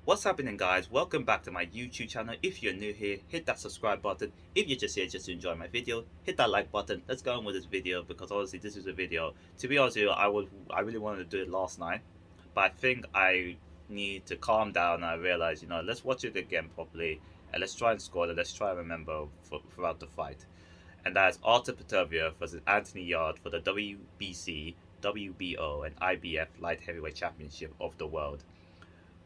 What's happening, guys? Welcome back to my YouTube channel. If you're new here, hit that subscribe button. If you're just here just to enjoy my video, hit that like button. Let's go on with this video because obviously this is a video. To be honest with you, I really wanted to do it last night, but I think I need to calm down and I realize, let's watch it again properly and let's try and score it. Let's try and remember throughout the fight. And that is Artur Beterbiev versus Anthony Yarde for the WBC, WBO, and IBF Light Heavyweight Championship of the world.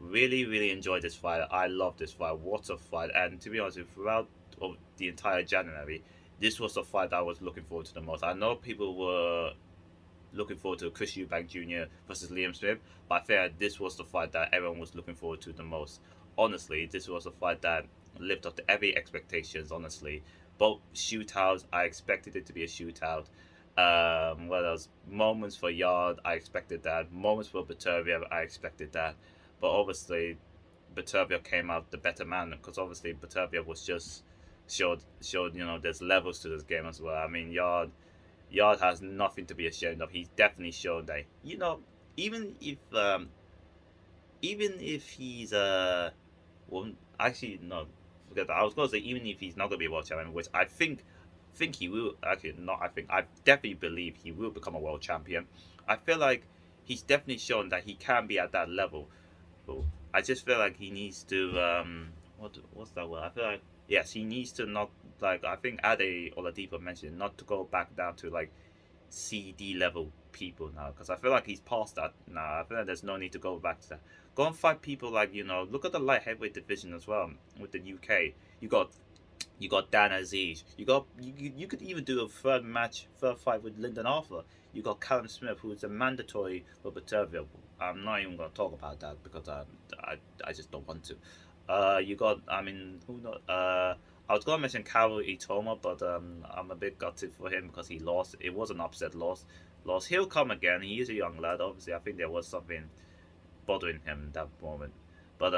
Really enjoyed this fight. I love this fight. What a fight! And to be honest, throughout of the entire January, this was the fight that I was looking forward to the most. I know people were looking forward to Chris Eubank Jr. versus Liam Smith, but I think this was the fight that everyone was looking forward to the most. Honestly, this was a fight that lived up to every expectations. Honestly, both shootouts, I expected it to be a shootout. Whereas moments for Yard, I expected that. Moments for Beterbiev, I expected that. But obviously, Beterbiev came out the better man because obviously Beterbiev was just showed there's levels to this game as well. I mean, Yard has nothing to be ashamed of. He's definitely shown that even if he's well, actually no, forget that. I was gonna say even if he's not gonna be a world champion, which I think he will. Actually, not. I definitely believe he will become a world champion. I feel like he's definitely shown that he can be at that level. But I just feel like he needs to what's that word? I feel like yes, he needs to not, like, I think Ade Oladipo mentioned, not to go back down to like CD level people now, because I feel like he's past that now. I feel like there's no need to go back to that. Go and fight people like, look at the light heavyweight division as well with the UK. You got Dan Aziz. You could even do a third fight with Lyndon Arthur. You got Callum Smith, who is a mandatory for Beterbiev. I'm not even going to talk about that because I just don't want to. You got, I mean, who know? I was going to mention Karo Itoma, but I'm a bit gutted for him because he lost. It was an upset loss. He'll come again. He is a young lad. Obviously, I think there was something bothering him in that moment. But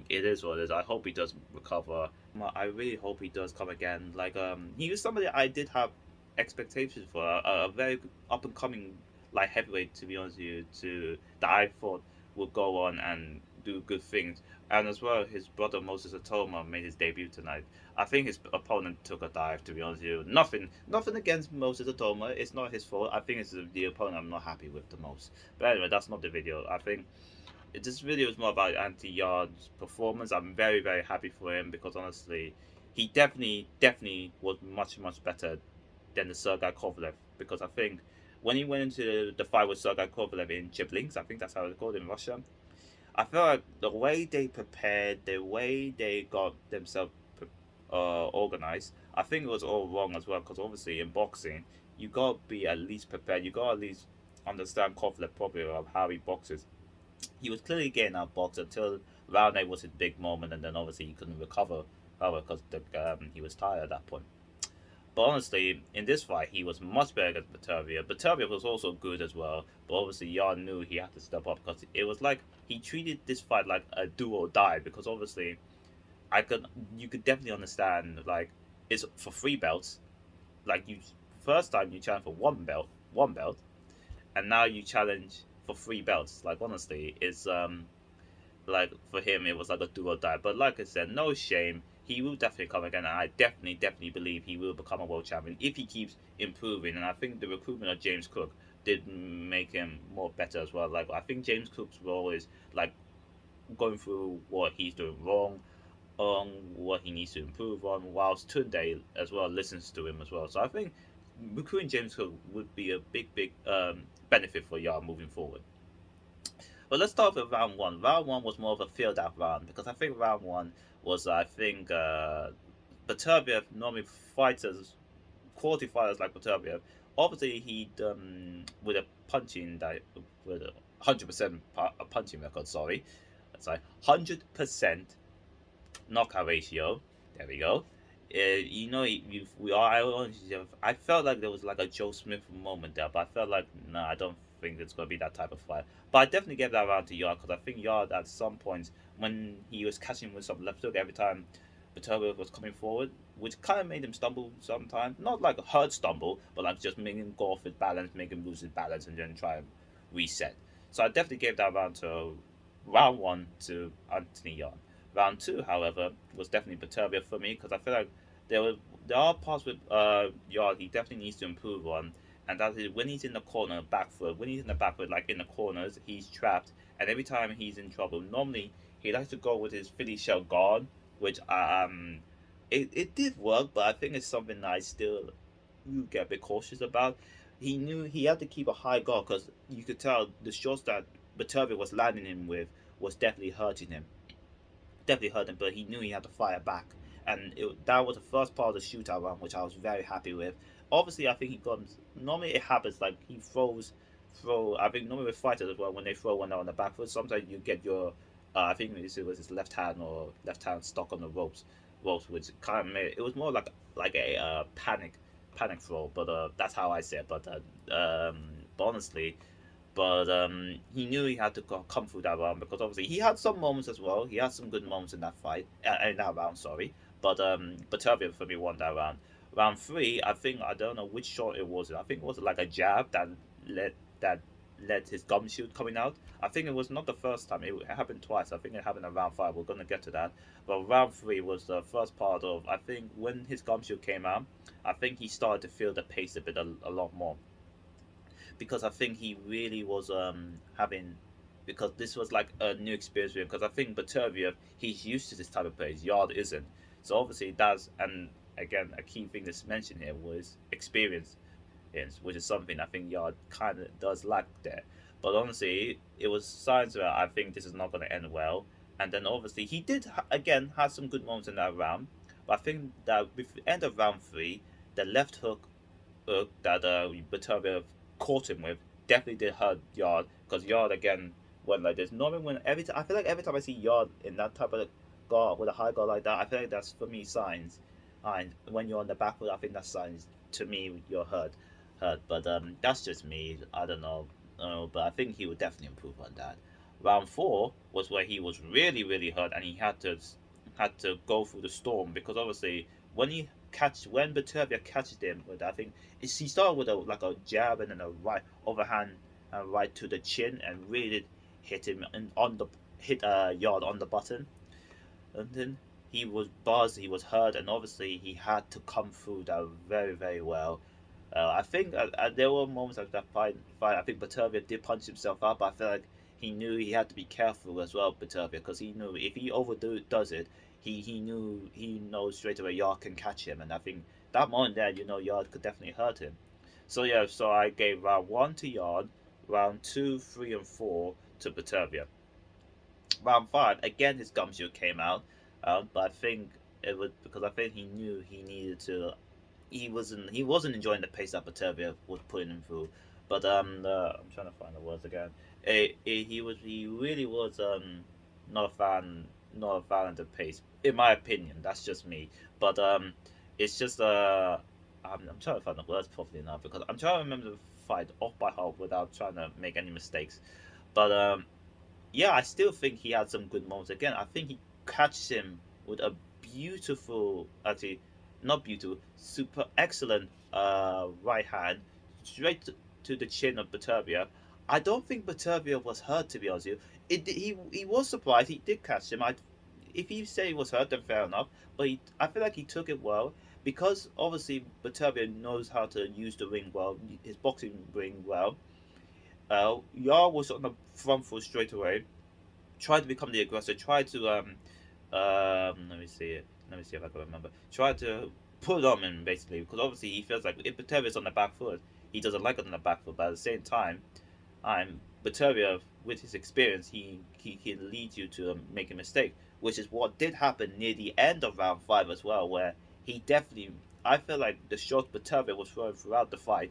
it is what it is. I hope he does recover. I really hope he does come again. Like he was somebody I did have expectations for. A very up and coming light heavyweight, to be honest with you, to that I thought would go on and do good things. And as well, his brother Moses Atoma made his debut tonight. I think his opponent took a dive. To be honest with you, nothing against Moses Atoma. It's not his fault. I think it's the opponent I'm not happy with the most. But anyway, that's not the video. I think this video is more about Anthony Yarde's performance. I'm very happy for him because honestly, he definitely was much better than the Sergei Kovalev, because I think when he went into the fight with Sergei Kovalev in Chiblinsk, I think that's how it's called in Russia. I feel like the way they prepared, the way they got themselves organized, I think it was all wrong as well. Because obviously in boxing, you got to be at least prepared. You got to at least understand Kovalev properly of how he boxes. He was clearly getting outboxed until round eight was his big moment, and then obviously he couldn't recover because he was tired at that point. But honestly, in this fight, he was much better against Beterbiev. Beterbiev was also good as well, but obviously Yarn knew he had to step up because it was like he treated this fight like a do or die. Because obviously, you could definitely understand, like, it's for three belts. Like, you first time you challenge for one belt, and now you challenge for three belts. Like, honestly, it's like for him it was like a do or die. But like I said, no shame. He will definitely come again, and I definitely believe he will become a world champion if he keeps improving. And I think the recruitment of James Cook did make him more better as well. Like, I think James Cook's role is like going through what he's doing wrong, on what he needs to improve on, whilst Tunde as well listens to him as well. So I think recruiting James Cook would be a big benefit for Yard moving forward. But let's start with round one. Round one was more of a filled out round because I think round one was, I think, Beterbiev normally fighters, quality fighters like Beterbiev. Obviously, he'd with a punching that with a 100% punching record. Sorry, that's like 100% knockout ratio. There we go. I felt like there was like a Joe Smith moment there, but I felt like no, I don't think it's gonna be that type of fight. But I definitely gave that round to Yard because I think Yard at some points when he was catching with some left hook every time Beterbiev was coming forward, which kind of made him stumble sometimes. Not like a hard stumble, but like just making him go off his balance, make him lose his balance, and then try and reset. So I definitely gave that round to round one to Anthony Yarde. Round two, however, was definitely Beterbiev for me because I feel like there were there are parts with Yarde he definitely needs to improve on, and that is when he's in the corner back foot. When he's in the back foot, like in the corners, he's trapped, and every time he's in trouble, normally he likes to go with his Philly shell guard, which it did work, but I think it's something that I still you get a bit cautious about. He knew he had to keep a high guard because you could tell the shots that Beterbiev was landing him with was definitely hurt him. But he knew he had to fire back, and that was the first part of the shootout round, which I was very happy with. Obviously, I think he got normally it happens like he throw. I think normally with fighters as well when they throw one out on the back foot, sometimes you get your I think it was his left hand stuck on the ropes, which kind of made it was more like a panic throw, but that's how I say it. But honestly, he knew he had to come through that round because obviously he had some moments as well. He had some good moments in that fight, in that round. Sorry, but Beterbiev for me won that round. Round three, I think I don't know which shot it was. I think it was like a jab led that led his gum shield coming out. I think it was not the first time. It happened twice. I think it happened in round five. We're gonna get to that. But round three was the first part of I think when his gum shield came out. I think he started to feel the pace a lot more because I think he really was having because this was like a new experience for him because I think Beterbiev he's used to this type of pace. Yard isn't. So obviously that's and again a key thing that's mentioned here was experience, which is something I think Yard kind of does lack there. But honestly, it was signs that I think this is not going to end well. And then obviously he did again have some good moments in that round, but I think that with the end of round three, the left hook that Beterbiev caught him with definitely did hurt Yard because Yard again went like this. Normally when every time I feel like every time I see Yard in that type of guard with a high guard like that, I feel like that's for me signs. And when you're on the back foot, I think that's signs to me you're hurt. But that's just me. I don't know. But I think he would definitely improve on that. Round four was where he was really hurt, and he had to go through the storm because obviously when Beterbiev catches him with I think he started with a jab and then a right overhand and right to the chin and really hit him on the hit Yard on the button, and then he was buzzed, he was hurt, and obviously he had to come through that very well. I think there were moments of that fight. I think Beterbiev did punch himself out, but I feel like he knew he had to be careful as well, Beterbiev, because he knew if he does it, he knows straight away Yard can catch him, and I think that moment there, Yard could definitely hurt him. So yeah, so I gave round one to Yard, round two, three, and four to Beterbiev. Round five, again his gumshoe came out, but I think it was because I think he knew he needed to he wasn't enjoying the pace that Beterbiev was putting him through. But I'm trying to find the words again. He really was not a fan of the pace in my opinion. That's just me. But it's just I'm trying to find the words properly now because I'm trying to remember the fight off by heart without trying to make any mistakes. But yeah, I still think he had some good moments. Again, I think he catches him with a beautiful, actually, not beautiful, super excellent right hand straight to the chin of Beterbiev. I don't think Beterbiev was hurt, to be honest with you. He was surprised. He did catch him. If he said he was hurt, then fair enough. But I feel like he took it well because obviously Beterbiev knows how to use the ring well, his boxing ring well. Yar was on the front foot straight away. Tried to become the aggressor. Tried to let me see it. Let me see if I can remember. Tried to put on him basically because obviously he feels like if Beterbiev on the back foot, he doesn't like it on the back foot. But at the same time, Beterbiev with his experience, he can lead you to make a mistake, which is what did happen near the end of round five as well, where he definitely. I feel like the shots Beterbiev was throwing throughout the fight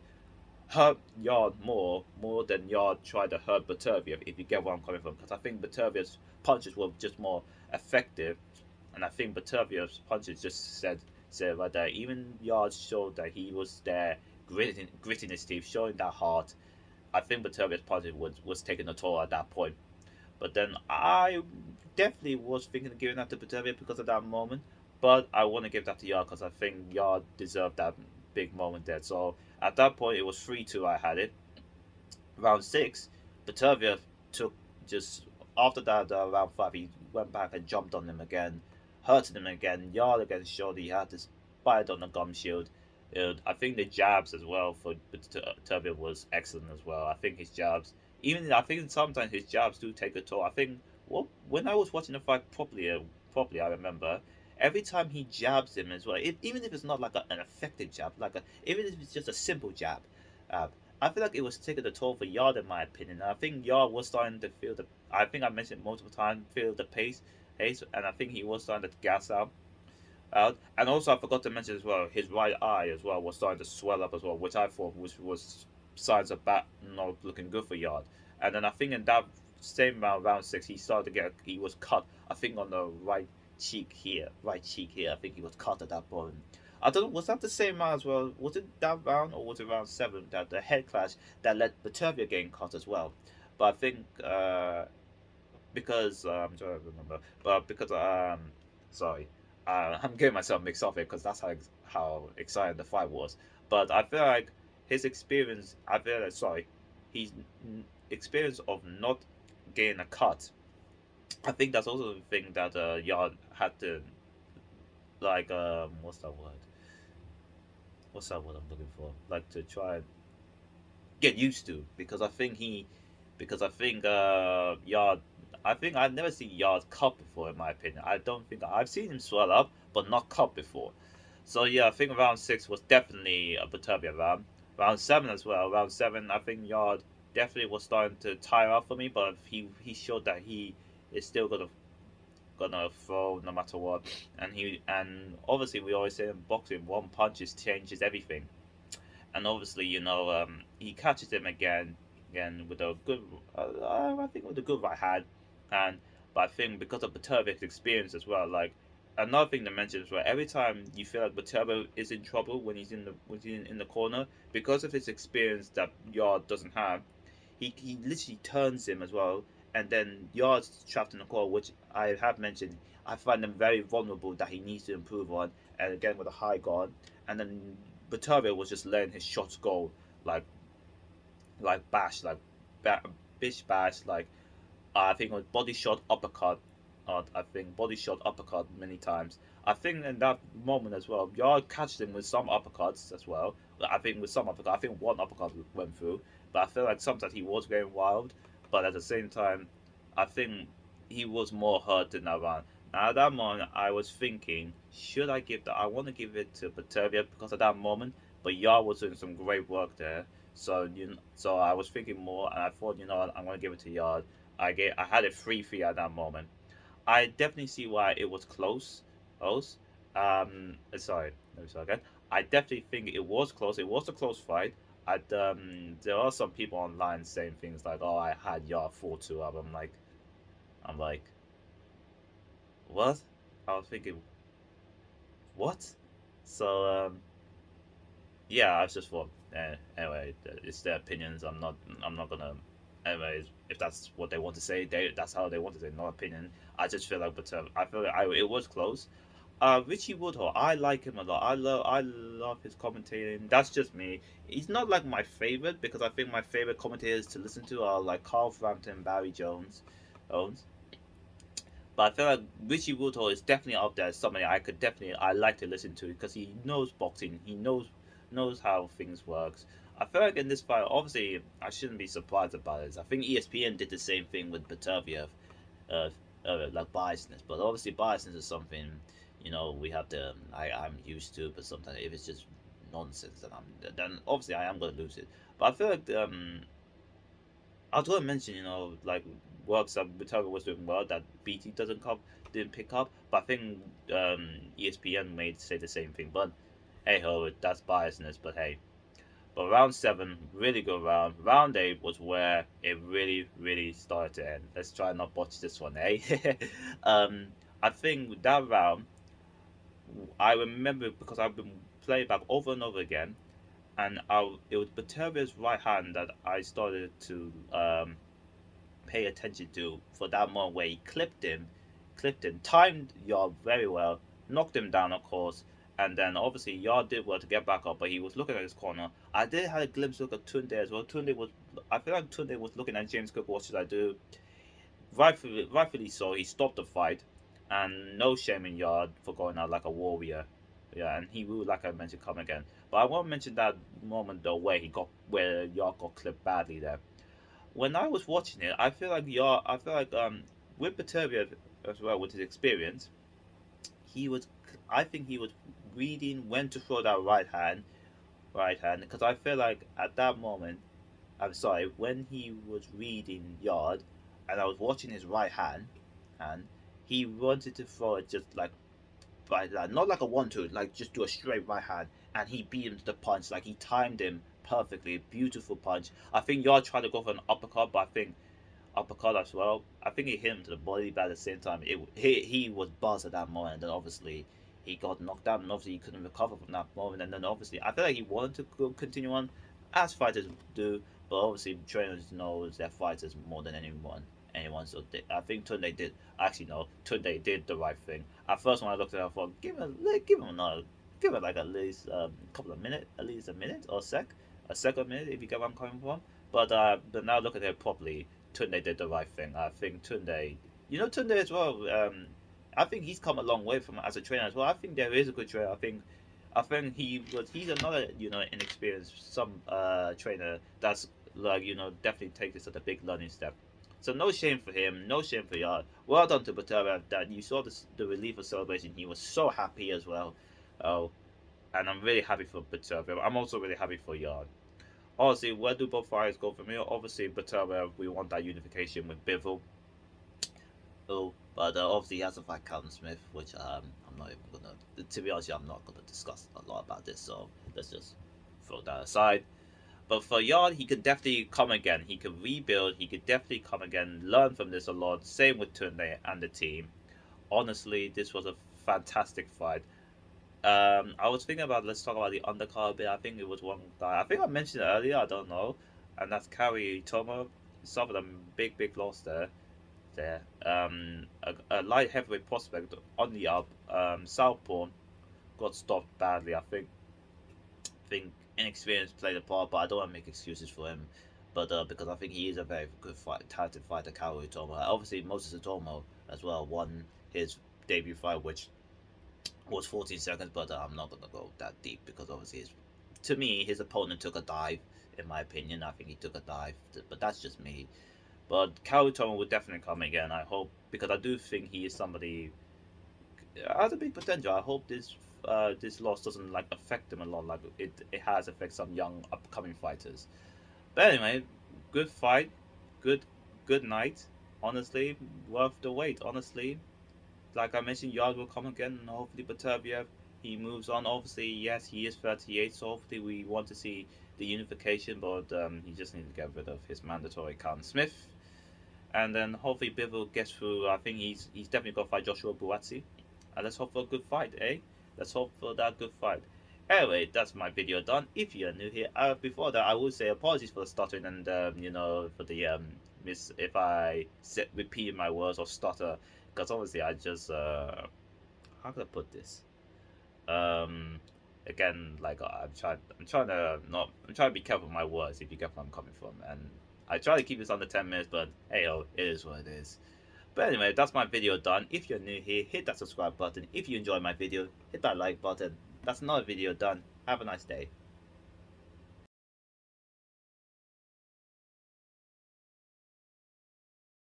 hurt Yard more than Yard tried to hurt Beterbiev, if you get where I'm coming from. Because I think Beterbiev's punches were just more effective, and I think Beterbiev's punches just said right there. Even Yard showed that he was there, gritting his teeth, showing that heart. I think Beterbiev's punches was taking a toll at that point. But then I definitely was thinking of giving that to Beterbiev because of that moment. But I want to give that to Yard because I think Yard deserved that big moment there. So at that point, it was 3-2. I had it. Round six, Beterbiev took just after that round 5, he went back and jumped on him again, hurted him again. Yard against shoulder, he had this bite on the gum shield. I think the jabs as well for Beterbiev was excellent as well. I think his jabs, even I think sometimes his jabs do take a toll. I think when I was watching the fight properly, I remember every time he jabs him as well, even if it's not like an effective jab, even if it's just a simple jab, uh, I feel like it was taking a toll for Yard in my opinion. And I think Yard was starting to feel the. I think I mentioned multiple times, feel the pace, and I think he was starting to gas out. And also, I forgot to mention as well, his right eye as well was starting to swell up as well, which I thought was signs of bad, not looking good for Yard. And then I think in that same round 6, he was cut. I think on the right cheek here. I think he was cut at that point. I don't know. Was that the same round as well? Was it that round or was it round 7 that the head clash that led Beterbiev getting cut as well? But I think because I'm trying to remember, but because sorry, I'm getting myself mixed up here because that's how exciting the fight was. But I feel like his experience, I feel like sorry, his experience of not getting a cut. I think that's also the thing that Yard had to like what's that word I'm looking for, like to try and get used to because I think Yard I think I've never seen Yard cut before in my opinion. I don't think I've seen him swell up but not cut before. So yeah, I think round 6 was definitely a Batavia round. Round 7 as well. Round 7 I think Yard definitely was starting to tire out for me, but he showed that he is still gonna throw no matter what. And obviously we always say in boxing, one punch changes everything. And obviously, he catches him again with a good, I think with a good right hand, and but I think because of Beterbiev's experience as well, like another thing to mention is well, every time you feel like Beterbiev is in trouble when he's in the corner, because of his experience that Yard doesn't have, he literally turns him as well, and then Yard's trapped in the corner, which I have mentioned. I find him very vulnerable that he needs to improve on, and again with a high guard, and then Beterbiev was just letting his shots go like bash, bish bash, I think it was body shot uppercut. I think body shot uppercut many times. I think in that moment as well, Yard catched him with some uppercuts as well. I think with some uppercut, I think one uppercut went through, but I feel like sometimes he was going wild. But at the same time, I think he was more hurt in that round. Now at that moment, I was thinking, should I give that? I want to give it to Beterbiev because at that moment, but Yard was doing some great work there. So I was thinking more, and I thought, what, I'm gonna give it to Yard. I had a 3-3 at that moment. I definitely see why it was close. Close. Sorry, let me start again. I definitely think it was close. It was a close fight. There are some people online saying things like, "Oh, I had Yard 4-2 up." I'm like, what? I was thinking, what? So yeah, I was just thought. Anyway, it's their opinions. I'm not gonna. Anyways, if that's what they want to say, that's how they want to say. No opinion. I just feel like, but I feel like it was close. Richie Woodhull, I like him a lot. I love his commentating. That's just me. He's not like my favorite because I think my favorite commentators to listen to are like Carl Frampton, Barry Jones. But I feel like Richie Woodhull is definitely up there as somebody I like to listen to because he knows boxing. He knows how things works. I feel like in this fight, obviously, I shouldn't be surprised about it. I think ESPN did the same thing with Beterbiev, uh, like biasness. But obviously, biasness is something we have to. I'm used to, but sometimes if it's just nonsense, then obviously I am gonna lose it. But I feel like I was going to mention, like works that Beterbiev was doing well that BT didn't pick up. But I think ESPN made say the same thing. But hey ho, that's biasness. But hey. But round 7, really good round. Round 8 was where it really, really started to end. Let's try not botch this one, eh? um, I think that round, I remember because I've been playing back over and over again, and it was Baterbia's right hand that I started to pay attention to for that moment where he clipped him, timed Yard very well, knocked him down, of course, and then obviously Yard did well to get back up, but he was looking at his corner. I did have a glimpse look at Tunde as well. I feel like Tunde was looking at James Cook. What should I do? rightfully so, he stopped the fight, and no shame in Yard for going out like a warrior. Yeah, and he will, like I mentioned, come again. But I won't mention that moment though where Yard got clipped badly there. When I was watching it, I feel like with Beterbiev as well, with his experience, he was I think he was reading when to throw that right hand, because I feel like at that moment, I'm sorry, when he was reading Yard, and I was watching his hand, he wanted to throw it just like not like a 1-2, like just do a straight right hand, and he beat him to the punch. Like he timed him perfectly, beautiful punch. I think Yard tried to go for an uppercut, but I think uppercut as well. I think he hit him to the body, but at the same time, he was buzzed at that moment, and then obviously he got knocked down, and obviously he couldn't recover from that moment. And then obviously, I feel like he wanted to continue on, as fighters do, but obviously trainers know their fighters more than anyone. So I think Tunde did. Actually, no, Tunde did the right thing. At first, when I looked at it, I thought, give him another, give it like at least a couple of minutes, at least a minute or a second minute, if you get where I'm coming from. But now look at it properly. Tunde did the right thing. I think Tunde, Tunde as well. I think he's come a long way from as a trainer as well. I think there is a good trainer. I think he's another inexperienced trainer that's like definitely take this at a big learning step. So no shame for him, no shame for Yard. Well done to Batara that you saw the relief of celebration. He was so happy as well. Oh, and I'm really happy for Batara. I'm also really happy for Yard. Obviously, where do both fighters go from here? Obviously, Batara, we want that unification with Bivol. Oh, but obviously he has to fight Callum Smith, which I'm not even gonna. To be honest, I'm not gonna discuss a lot about this. So let's just throw that aside. But for Yard, he could definitely come again. He could rebuild. He could definitely come again. Learn from this a lot. Same with Tunde and the team. Honestly, this was a fantastic fight. I was thinking about let's talk about the undercard a bit. I think it was one guy. I think I mentioned it earlier. I don't know, and that's Kari Tomo. Suffered a big loss there. A light heavyweight prospect on the up. Southpaw got stopped badly. I think inexperience played a part, but I don't want to make excuses for him. But because I think he is a very good talented fighter, Kari Tomo. Obviously, Moses Tomo as well won his debut fight, which was 14 seconds, but I'm not gonna go that deep because obviously, to me, his opponent took a dive. In my opinion, I think he took a dive, but that's just me. But Kawitomo will definitely come again. I hope because I do think he is somebody has a big potential. I hope this loss doesn't like affect him a lot, like it has affected some young upcoming fighters. But anyway, good fight, good good night. Honestly, worth the wait. Honestly, like I mentioned, Yard will come again, and hopefully Beterbiev he moves on. Obviously, yes, he is 38, so hopefully we want to see the unification, but he just needs to get rid of his mandatory Callum Smith, and then hopefully Bivol gets through. I think he's definitely gonna fight Joshua Buatsi, and let's hope for a good fight, eh? Let's hope for that good fight. Anyway, that's my video done. If you're new here, before that, I will say apologies for the stuttering and for the miss if I repeat my words or stutter, because obviously I just how can I put this? Um, Again, like I'm trying to be careful with my words if you get where I'm coming from, and I try to keep this under 10 minutes, but hey, oh, it is what it is. But anyway, that's my video done. If you're new here, hit that subscribe button. If you enjoyed my video, hit that like button. That's another video done. Have a nice day.